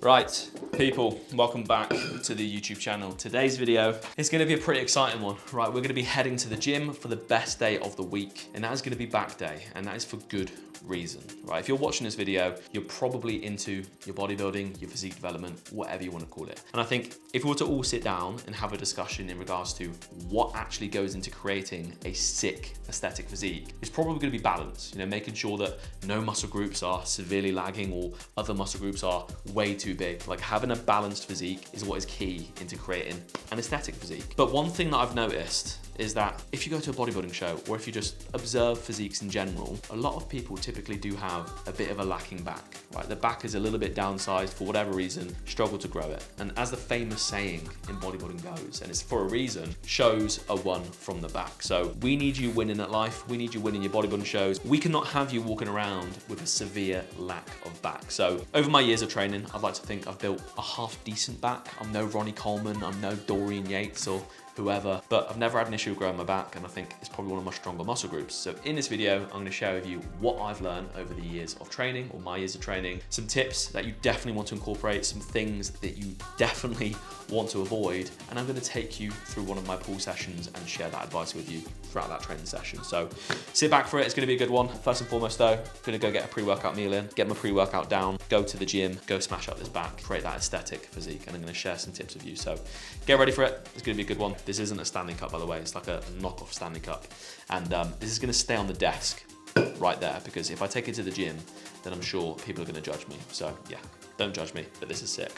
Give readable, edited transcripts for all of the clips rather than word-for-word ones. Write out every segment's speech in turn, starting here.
Right, people, welcome back to the YouTube channel. Today's video is going to be a pretty exciting one, right? We're going to be heading to the gym for the best day of the week, and that is going to be back day, and that is for good reason, right? If you're watching this video, you're probably into your bodybuilding, your physique development, whatever you want to call it. And I think if we were to all sit down and have a discussion in regards to what actually goes into creating a sick aesthetic physique, it's probably going to be balance, you know, making sure that no muscle groups are severely lagging or other muscle groups are way too big. Like, having a balanced physique is what is key into creating an aesthetic physique. But one thing that I've noticed is that if you go to a bodybuilding show or if you just observe physiques in general, a lot of people typically do have a bit of a lacking back, right? The back is a little bit downsized for whatever reason, struggle to grow it. And as the famous saying in bodybuilding goes, and it's for a reason, shows are won from the back. So we need you winning at life. We need you winning your bodybuilding shows. We cannot have you walking around with a severe lack of back. So over my years of training, I'd like to think I've built a half decent back. I'm no Ronnie Coleman, I'm no Dorian Yates or whoever, but I've never had an issue growing my back, and I think it's probably one of my stronger muscle groups. So in this video, I'm gonna share with you what I've learned over the years of training, or my years of training, some tips that you definitely want to incorporate, some things that you definitely want to avoid, and I'm gonna take you through one of my pool sessions and share that advice with you throughout that training session. So sit back for it, it's gonna be a good one. First and foremost though, I'm gonna go get a pre-workout meal in, get my pre-workout down, go to the gym, go smash up this back, create that aesthetic physique, and I'm gonna share some tips with you. So get ready for it, it's gonna be a good one. This isn't a standing cup, by the way, it's like a knockoff standing cup. And this is gonna stay on the desk right there, because if I take it to the gym, then I'm sure people are gonna judge me. So yeah, don't judge me, but this is sick.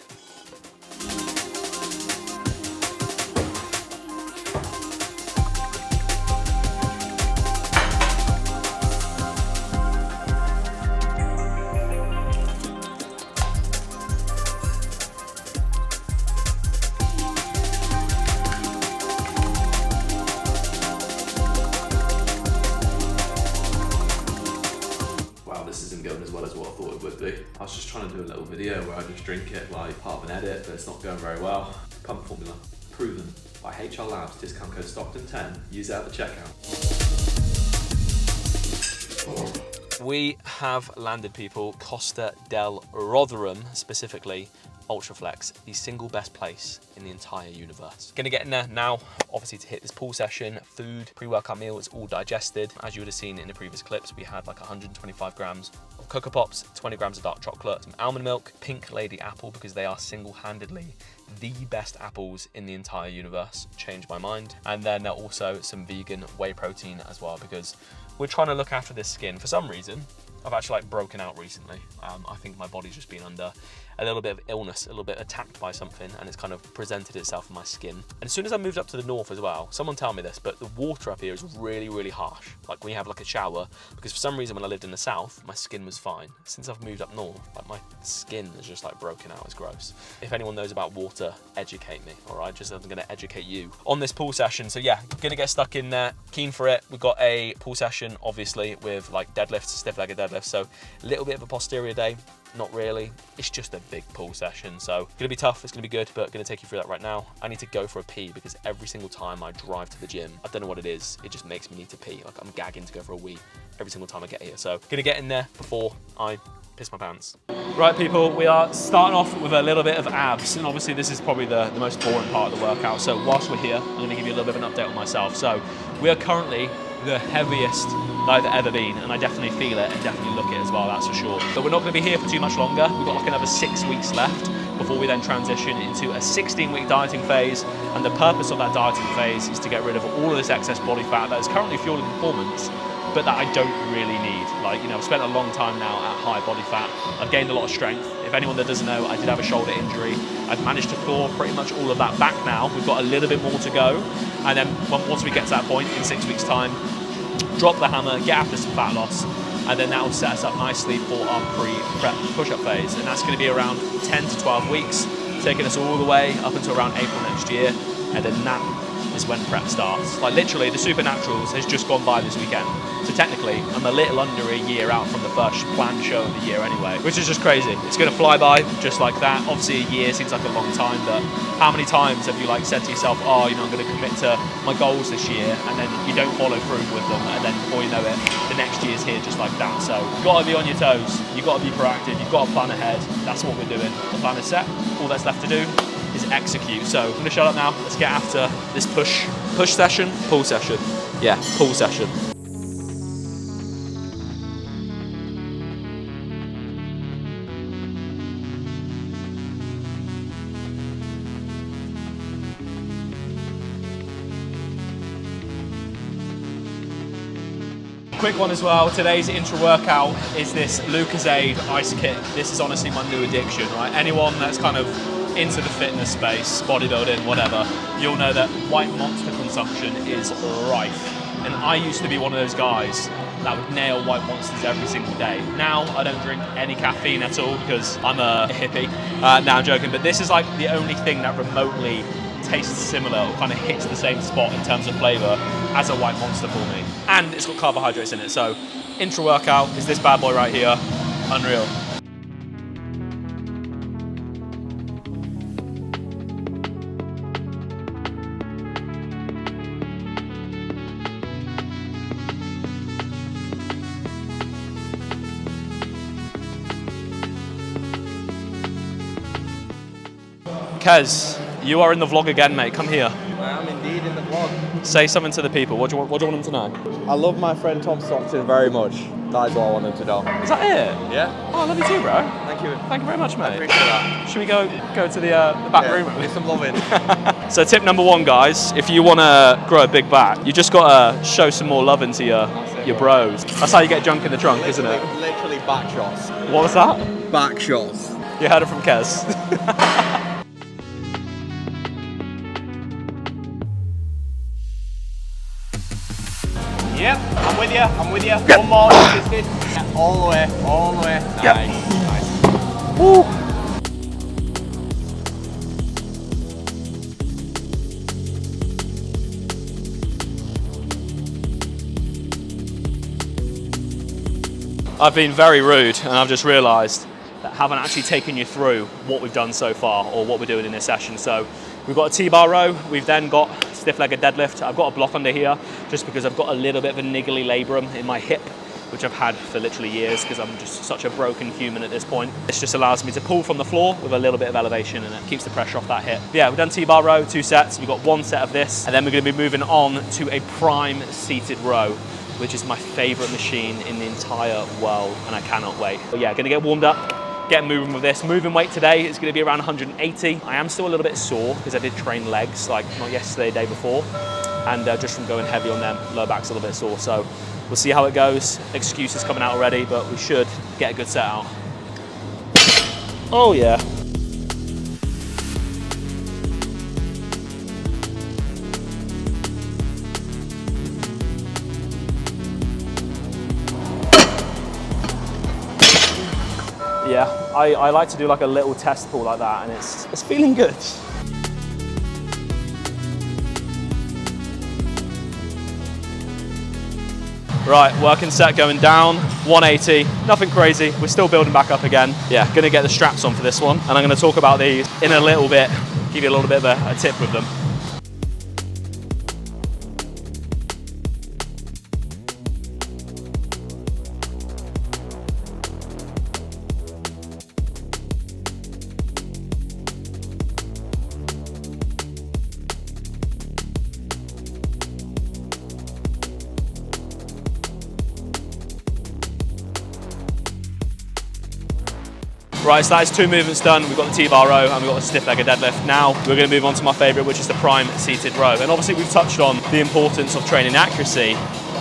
Going as well as what I thought it would be. I was just trying to do a little video where I just drink it like part of an edit, but it's not going very well. Pump formula, proven by HR Labs, discount code Stockton10, use it at the checkout. We have landed, people, Costa del Rotherham, specifically Ultraflex, the single best place in the entire universe. Gonna get in there now, obviously, to hit this pool session. Food, pre-workout meal, it's all digested. As you would have seen in the previous clips, we had like 125 grams of Cocoa Pops, 20 grams of dark chocolate, some almond milk, pink lady apple, because they are single-handedly the best apples in the entire universe. Changed my mind. And then also some vegan whey protein as well, because we're trying to look after this skin. For some reason, I've actually like broken out recently. I think my body's just been under a little bit of illness, a little bit attacked by something, and it's kind of presented itself in my skin. And as soon as I moved up to the north as well, someone tell me this, but the water up here is really, really harsh. Like when you have like a shower, because for some reason when I lived in the south, my skin was fine. Since I've moved up north, like my skin is just like broken out, it's gross. If anyone knows about water, educate me, all right? Just I'm gonna educate you on this pool session. So yeah, gonna get stuck in there, keen for it. We've got a pool session, obviously, with like deadlifts, stiff-legged deadlifts. So a little bit of a posterior day, not really. It's just a big pool session. So it's gonna be tough, it's gonna be good, but gonna take you through that right now. I need to go for a pee because every single time I drive to the gym, I don't know what it is, it just makes me need to pee. Like I'm gagging to go for a wee every single time I get here. So gonna get in there before I piss my pants. Right, people, we are starting off with a little bit of abs, and obviously this is probably the most boring part of the workout. So whilst we're here, I'm gonna give you a little bit of an update on myself. So we are currently the heaviest that I've ever been, and I definitely feel it and definitely look it as well, that's for sure. But we're not going to be here for too much longer. We've got like another 6 weeks left before we then transition into a 16-week dieting phase, and the purpose of that dieting phase is to get rid of all of this excess body fat that is currently fueling performance, but that I don't really need. Like, you know, I've spent a long time now at high body fat. I've gained a lot of strength. If anyone that doesn't know, I did have a shoulder injury. I've managed to claw pretty much all of that back now. We've got a little bit more to go. And then once we get to that point in 6 weeks time, drop the hammer, get after some fat loss, and then that will set us up nicely for our pre-prep push-up phase. And that's gonna be around 10 to 12 weeks, taking us all the way up until around April next year. And then that is when prep starts. Like literally, the Supernaturals has just gone by this weekend. So technically, I'm a little under a year out from the first planned show of the year anyway, which is just crazy. It's gonna fly by just like that. Obviously a year seems like a long time, but how many times have you like said to yourself, oh, you know, I'm gonna commit to my goals this year, and then you don't follow through with them, and then before you know it, the next year's here just like that. So you've gotta be on your toes, you've gotta be proactive, you've gotta plan ahead. That's what we're doing. The plan is set, all that's left to do is execute. So I'm gonna shut up now. Let's get after this push session, pull session. Yeah, pull session. Quick one as well, today's intra-workout is this Lucozade ice kick. This is honestly my new addiction, right? Anyone that's kind of into the fitness space, bodybuilding, whatever, you'll know that white monster consumption is rife. And I used to be one of those guys that would nail white monsters every single day. Now I don't drink any caffeine at all because I'm a hippie. Now I'm joking, but this is like the only thing that remotely tastes similar or kind of hits the same spot in terms of flavour as a white monster for me. And it's got carbohydrates in it, so intra-workout is this bad boy right here, unreal. Kez, you are in the vlog again, mate. Come here. I am indeed in the vlog. Say something to the people. What do you want them to know? I love my friend Tom Stockton very much. That is what I want them to know. Is that it? Yeah. Oh, I love you too, bro. Thank you. Thank you very much, mate. I appreciate that. Should we go to the back room? With some loving. So tip number one, guys, if you want to grow a big back, you just got to show some more loving to your bros. That's how you get junk in the trunk, isn't it? Literally back shots. What was that? Back shots. You heard it from Kez. Yep, I'm with you, I'm with you. Yep. One more, interested. Yeah, all the way, all the way. Nice, yep. Nice. Woo. I've been very rude and I've just realised that I haven't actually taken you through what we've done so far or what we're doing in this session. So we've got a T-bar row, we've then got stiff-legged deadlift. I've got a block under here just because I've got a little bit of a niggly labrum in my hip, which I've had for literally years because I'm just such a broken human at this point. This just allows me to pull from the floor with a little bit of elevation and it keeps the pressure off that hip. Yeah, we've done T-bar row, 2 sets. We've got 1 set of this and then we're going to be moving on to a prime seated row, which is my favorite machine in the entire world and I cannot wait. But yeah, gonna get warmed up, get moving with this. Moving weight today is gonna be around 180. I am still a little bit sore because I did train legs, like not yesterday, the day before. And just from going heavy on them, lower back's a little bit sore. So we'll see how it goes. Excuses coming out already, but we should get a good set out. Oh yeah. Yeah, I like to do like a little test pull like that and it's feeling good. Right, working set going down, 180, nothing crazy, we're still building back up again. Yeah, gonna get the straps on for this one and I'm gonna talk about these in a little bit, give you a little bit of a tip with them. Right, so that is 2 movements done. We've got the T-bar row and we've got the stiff-legged deadlift. Now we're going to move on to my favourite, which is the prime seated row. And obviously we've touched on the importance of training accuracy,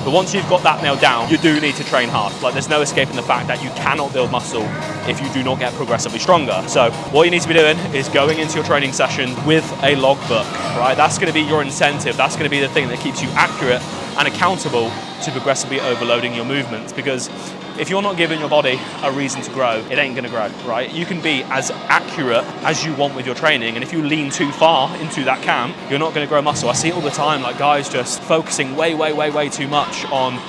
but once you've got that nailed down, you do need to train hard. Like there's no escaping the fact that you cannot build muscle if you do not get progressively stronger. So what you need to be doing is going into your training session with a logbook, right? That's going to be your incentive. That's going to be the thing that keeps you accurate and accountable to progressively overloading your movements, because if you're not giving your body a reason to grow, it ain't gonna grow, right? You can be as accurate as you want with your training, and if you lean too far into that camp, you're not gonna grow muscle. I see it all the time, like guys just focusing way too much on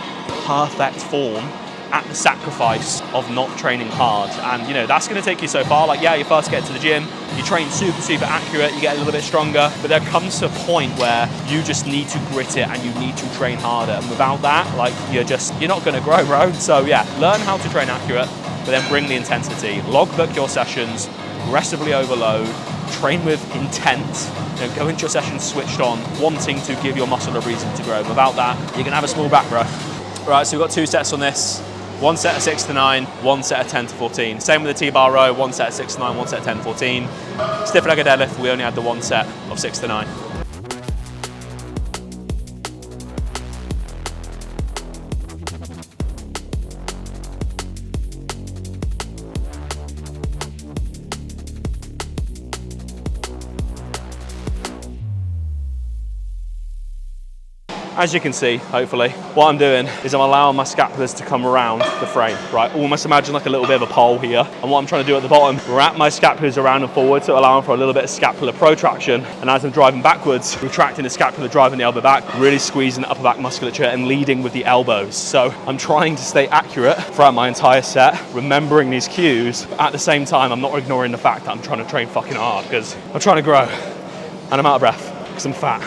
perfect form at the sacrifice of not training hard. And you know, that's gonna take you so far. Like, yeah, you first get to the gym, you train super accurate, you get a little bit stronger, but there comes a point where you just need to grit it and you need to train harder. And without that, like, you're not gonna grow, bro. So yeah, learn how to train accurate, but then bring the intensity. Logbook your sessions, aggressively overload, train with intent, you know, go into your sessions switched on, wanting to give your muscle a reason to grow. Without that, you're gonna have a small back, bro. Right, so we've got 2 sets on this. 1 set of 6 to 9, 1 set of 10 to 14. Same with the T-bar row, 1 set of 6 to 9, 1 set of 10 to 14. Stiff legged deadlift, we only had the 1 set of 6 to 9. As you can see, hopefully, what I'm doing is I'm allowing my scapulars to come around the frame, right? Almost imagine like a little bit of a pole here. And what I'm trying to do at the bottom, wrap my scapulars around and forward, so allowing for a little bit of scapular protraction. And as I'm driving backwards, retracting the scapula, driving the elbow back, really squeezing the upper back musculature and leading with the elbows. So I'm trying to stay accurate throughout my entire set, remembering these cues. At the same time, I'm not ignoring the fact that I'm trying to train fucking hard, because I'm trying to grow and I'm out of breath because I'm fat.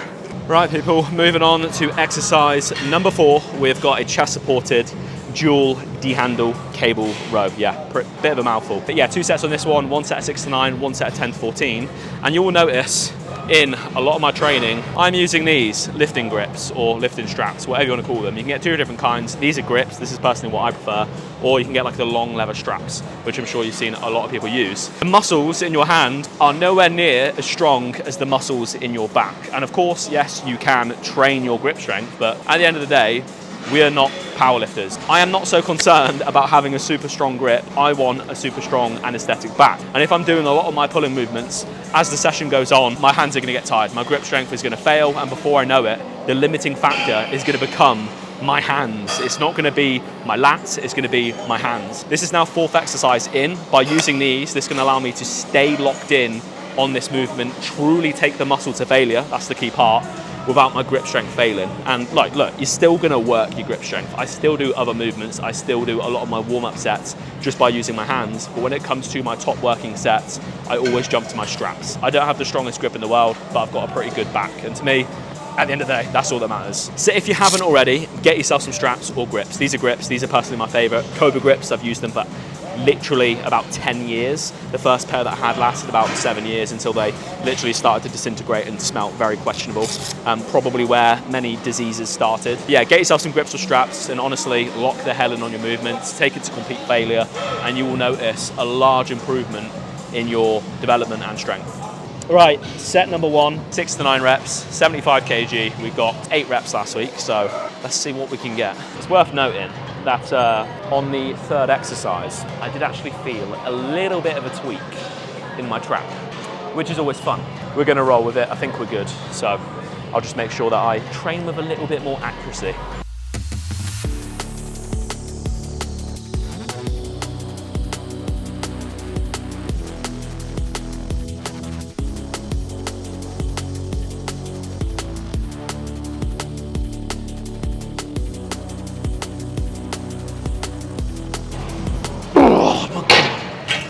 Right, people, moving on to exercise number 4. We've got a chest supported dual D-handle cable row. Yeah, bit of a mouthful. But yeah, 2 sets on this one, 1 set of 6 to 9, 1 set of 10 to 14. And you will notice in a lot of my training, I'm using these lifting grips or lifting straps, whatever you want to call them. You can get 2 different kinds. These are grips, this is personally what I prefer, or you can get like the long leather straps, which I'm sure you've seen a lot of people use. The muscles in your hand are nowhere near as strong as the muscles in your back. And of course, yes, you can train your grip strength, but at the end of the day, we are not powerlifters. I am not so concerned about having a super strong grip. I want a super strong and aesthetic back. And if I'm doing a lot of my pulling movements, as the session goes on, my hands are gonna get tired. My grip strength is gonna fail, and before I know it, the limiting factor is gonna become my hands. It's not gonna be my lats, it's gonna be my hands. This is now 4th exercise in. By using these, this can allow me to stay locked in on this movement, truly take the muscle to failure, that's the key part, without my grip strength failing. And like, look, you're still gonna work your grip strength. I still do other movements. I still do a lot of my warm-up sets just by using my hands. But when it comes to my top working sets, I always jump to my straps. I don't have the strongest grip in the world, but I've got a pretty good back. And to me, at the end of the day, that's all that matters. So if you haven't already, get yourself some straps or grips. These are grips. These are personally my favorite. Cobra grips, I've used them for literally about 10 years. The first pair that I had lasted about 7 years until they literally started to disintegrate and smelt very questionable. Probably where many diseases started. Yeah, get yourself some grips or straps and honestly lock the hell in on your movements, take it to complete failure, and you will notice a large improvement in your development and strength. Right, set number 1, 6 to 9 reps, 75 kg. We got 8 reps last week, so let's see what we can get. It's worth noting that on the 3rd exercise, I did actually feel a little bit of a tweak in my trap, which is always fun. We're gonna roll with it, I think we're good. So I'll just make sure that I train with a little bit more accuracy.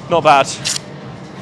Not bad.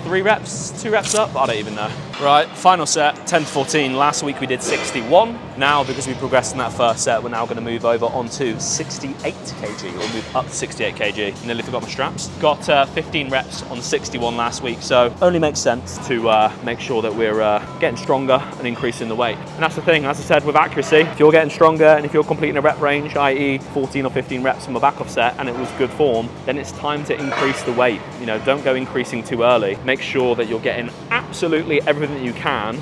3 reps, 2 reps up, I don't even know. Right, final set, 10 to 14. Last week we did 61. Now, because we progressed in that first set, we're now gonna move over onto 68 kg, or move up to 68 kg. Nearly forgot my straps. Got 15 reps on 61 last week, so only makes sense to make sure that we're getting stronger and increasing the weight. And that's the thing, as I said, with accuracy, if you're getting stronger and if you're completing a rep range, i.e. 14 or 15 reps from a back off set, and it was good form, then it's time to increase the weight. You know, don't go increasing too early. Make sure that you're getting absolutely everything that you can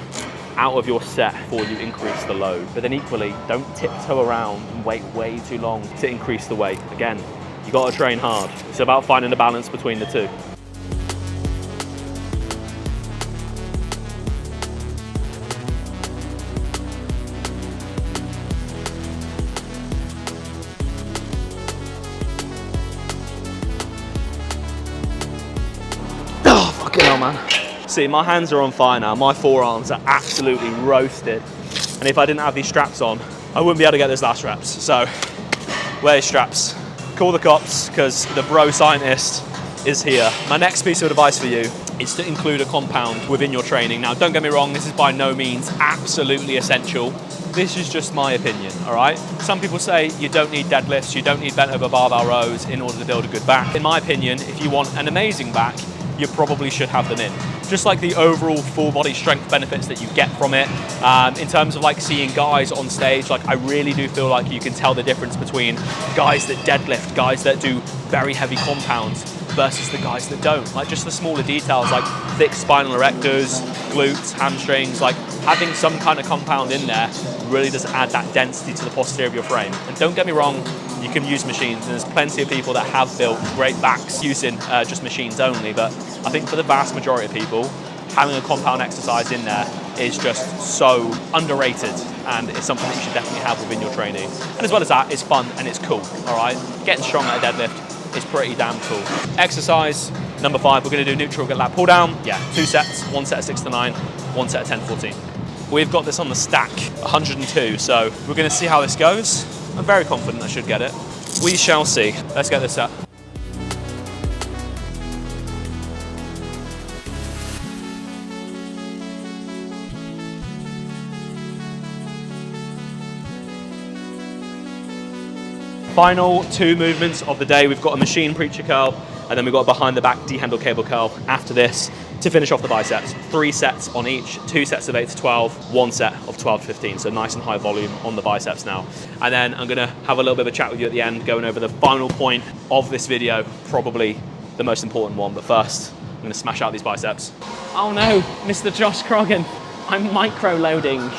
out of your set before you increase the load. But then equally, don't tiptoe around and wait way too long to increase the weight. Again, you gotta train hard. It's about finding the balance between the two. Fucking hell, man. See, my hands are on fire now. My forearms are absolutely roasted. And if I didn't have these straps on, I wouldn't be able to get those last reps. So, wear your straps. Call the cops, because the bro scientist is here. My next piece of advice for you is to include a compound within your training. Now, don't get me wrong, this is by no means absolutely essential. This is just my opinion, all right? Some people say you don't need deadlifts, you don't need bent over barbell rows in order to build a good back. In my opinion, if you want an amazing back, you probably should have them in. Just like the overall full body strength benefits that you get from it. In terms of like seeing guys on stage, like I really do feel like you can tell the difference between guys that deadlift, guys that do very heavy compounds versus the guys that don't. Like just the smaller details like thick spinal erectors, glutes, hamstrings, like having some kind of compound in there really does add that density to the posterior of your frame. And don't get me wrong, you can use machines, and there's plenty of people that have built great backs using just machines only, but I think for the vast majority of people, having a compound exercise in there is just so underrated, and it's something that you should definitely have within your training. And as well as that, it's fun and it's cool, all right? Getting strong at a deadlift is pretty damn cool. Exercise number 5, we're gonna do neutral lat pull down. Yeah, 2 sets, 1 set of 6 to 9, 1 set of 10 to 14. We've got this on the stack, 102, so we're gonna see how this goes. I'm very confident I should get it. We shall see. Let's get this set. Final 2 movements of the day. We've got a machine preacher curl, and then we've got a behind the back D-handle cable curl after this to finish off the biceps. 3 sets on each, 2 sets of 8 to 12, 1 set of 12 to 15. So nice and high volume on the biceps now. And then I'm gonna have a little bit of a chat with you at the end, going over the final point of this video, probably the most important one. But first, I'm gonna smash out these biceps. Oh no, Mr. Josh Croggan, I'm micro-loading.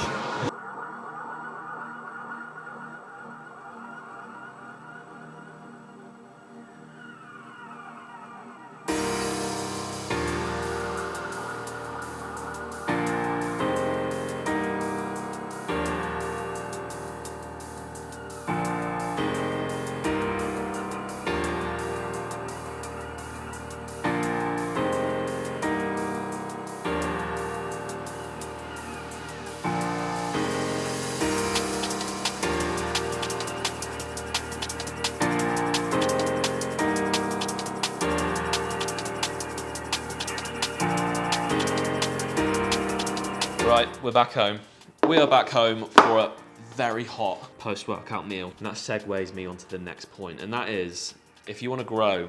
Right, we're back home. We are back home for a very hot post-workout meal, and that segues me onto the next point, and that is, if you want to grow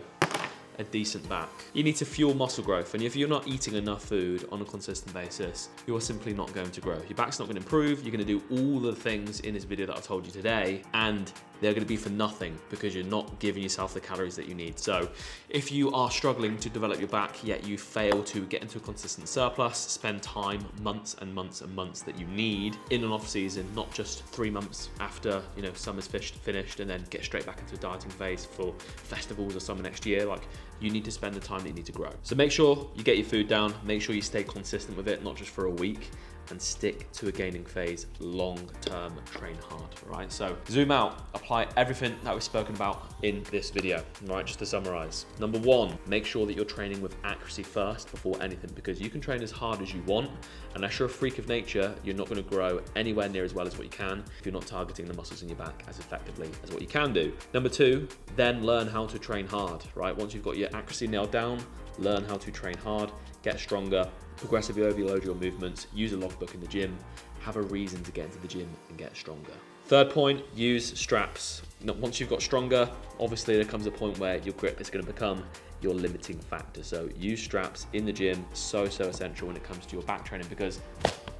a decent back, you need to fuel muscle growth, and if you're not eating enough food on a consistent basis, you are simply not going to grow. Your back's not going to improve. You're going to do all the things in this video that I've told you today, and they're going to be for nothing because you're not giving yourself the calories that you need. So if you are struggling to develop your back, yet you fail to get into a consistent surplus, spend time, months and months and months that you need in an off season, not just 3 months after, you know, summer's finished and then get straight back into a dieting phase for festivals or summer next year. Like, you need to spend the time that you need to grow. So make sure you get your food down, make sure you stay consistent with it, not just for a week, and stick to a gaining phase long-term, train hard, right? So zoom out, apply everything that we've spoken about in this video, right? Just to summarize. Number 1, make sure that you're training with accuracy first before anything, because you can train as hard as you want. Unless you're a freak of nature, you're not gonna grow anywhere near as well as what you can if you're not targeting the muscles in your back as effectively as what you can do. Number 2, then learn how to train hard, right? Once you've got your accuracy nailed down, learn how to train hard, get stronger, progressively overload your movements, use a logbook in the gym, have a reason to get into the gym and get stronger. Third point, use straps. Now, once you've got stronger, obviously there comes a point where your grip is going to become your limiting factor. So use straps in the gym, so essential when it comes to your back training, because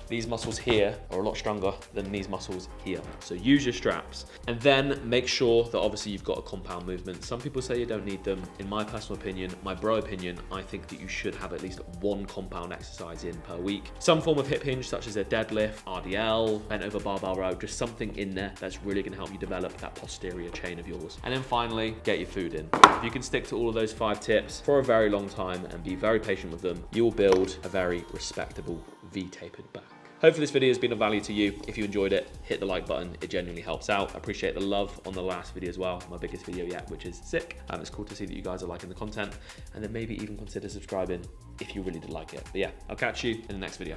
these muscles here are a lot stronger than these muscles here. So use your straps, and then make sure that obviously you've got a compound movement. Some people say you don't need them. In my personal opinion, my bro opinion, I think that you should have at least 1 compound exercise in per week. Some form of hip hinge, such as a deadlift, RDL, bent over barbell row, just something in there that's really gonna help you develop that posterior chain of yours. And then finally, get your food in. If you can stick to all of those 5 tips for a very long time and be very patient with them, you will build a very respectable V-tapered back. hopefully this video has been of value to you. If you enjoyed it, hit the like button. It genuinely helps out. I appreciate the love on the last video as well, my biggest video yet, which is sick. It's cool to see that you guys are liking the content, and then maybe even consider subscribing if you really did like it. But yeah, I'll catch you in the next video.